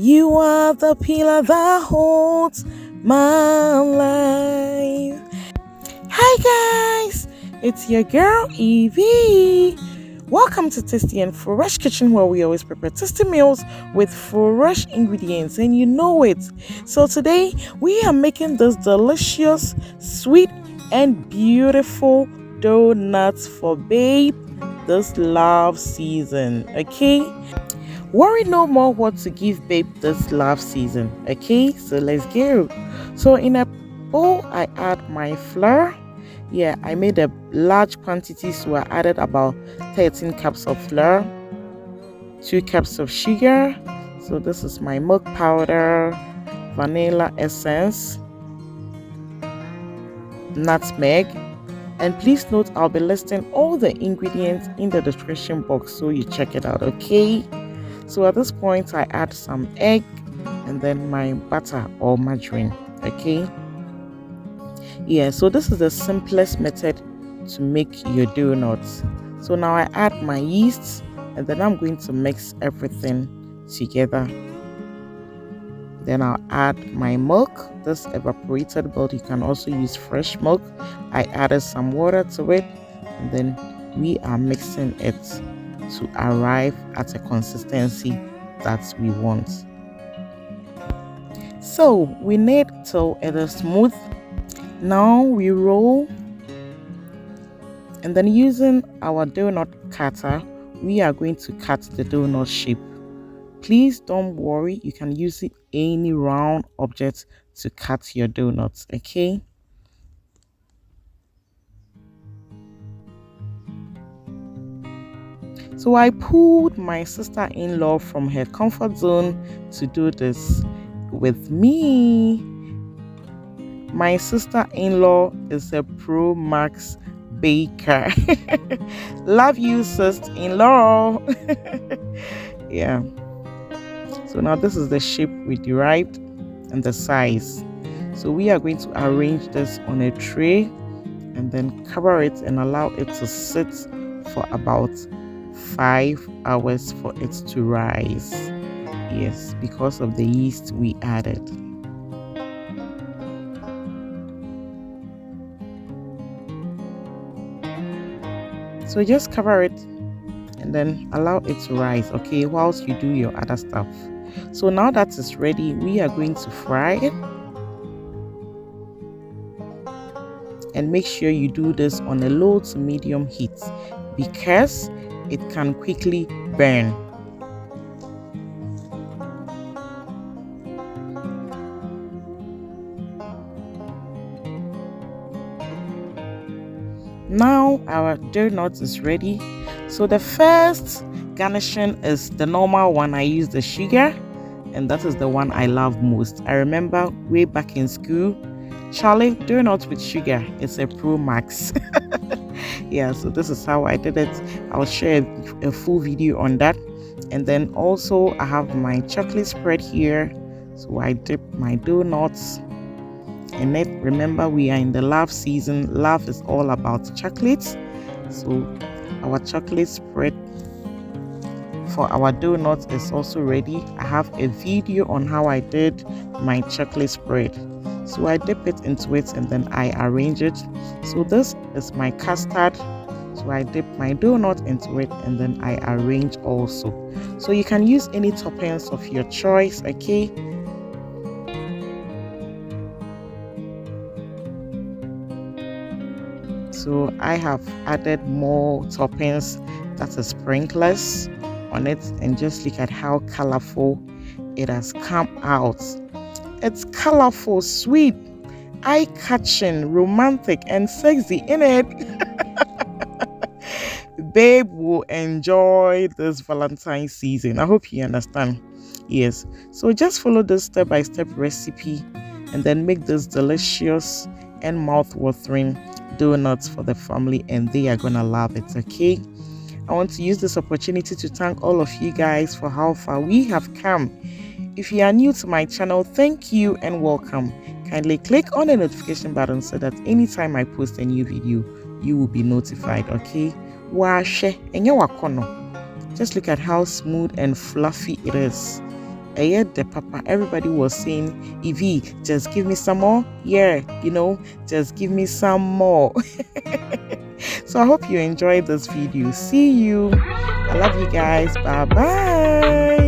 You are the pillar that holds my life. Hi guys, it's your girl Eveee. Welcome to Tasty and Fresh Kitchen, where we always prepare tasty meals with fresh ingredients, and you know it. So today we are making this delicious, sweet, and beautiful donuts for babe this love season. Okay, worry no more what to give babe this love season. Okay, so let's go. So in a bowl I add my flour. Yeah, I made a large quantity, so I added about 13 cups of flour, 2 cups of sugar. So this is my milk powder, vanilla essence, nutmeg. And please note, I'll be listing all the ingredients in the description box, so you check it out. Okay, so at this point I add some egg and then my butter or margarine. Okay, yeah, so this is the simplest method to make your donuts. So now I add my yeast and then I'm going to mix everything together. Then I'll add my milk, this evaporated milk. You can also use fresh milk. I added some water to it, and then we are mixing it to arrive at a consistency that we want. So we knead till it is smooth. Now we roll, and then using our donut cutter, we are going to cut the donut shape. Please don't worry, you can use any round object to cut your donuts. Okay, so I pulled my sister-in-law from her comfort zone to do this with me. My sister-in-law is a pro max baker. Love you, sister-in-law. Yeah, so now this is the shape we derived and the size. So we are going to arrange this on a tray and then cover it and allow it to sit for about 5 hours for it to rise. Yes, because of the yeast we added. So just cover it and then allow it to rise, okay, whilst you do your other stuff. So now that it's ready, we are going to fry it. And make sure you do this on a low to medium heat because it can quickly burn. Now our donut is ready. So the first garnishing is the normal one. I use the sugar, and that is the one I love most. I remember way back in school, Charlie, donuts with sugar is a pro max. Yeah, so this is how I did it. I'll share a full video on that. And then also I have my chocolate spread here, so I dip my donuts in it. Remember, we are in the love season. Love is all about chocolate. So our chocolate spread for our donuts is also ready. I have a video on how I did my chocolate spread. So I dip it into it and then I arrange it. So this is my custard. So I dip my donut into it and then I arrange also. So you can use any toppings of your choice, okay? So I have added more toppings, that is sprinklers on it, and just look at how colorful it has come out. It's colorful, sweet, eye-catching, romantic, and sexy in it. Babe will enjoy this Valentine's season. I hope you understand. Yes, so just follow this step-by-step recipe and then make this delicious and mouth-watering donuts for the family, and they are gonna love it. Okay, I want to use this opportunity to thank all of you guys for how far we have come. If you are new to my channel, thank you and welcome. Kindly click on the notification button so that anytime I post a new video, you will be notified. Okay, just look at how smooth and fluffy it is. the papa. Everybody was saying, Eveee, just give me some more. Yeah, just give me some more. So I hope you enjoyed this video. See you. I love you guys. Bye bye.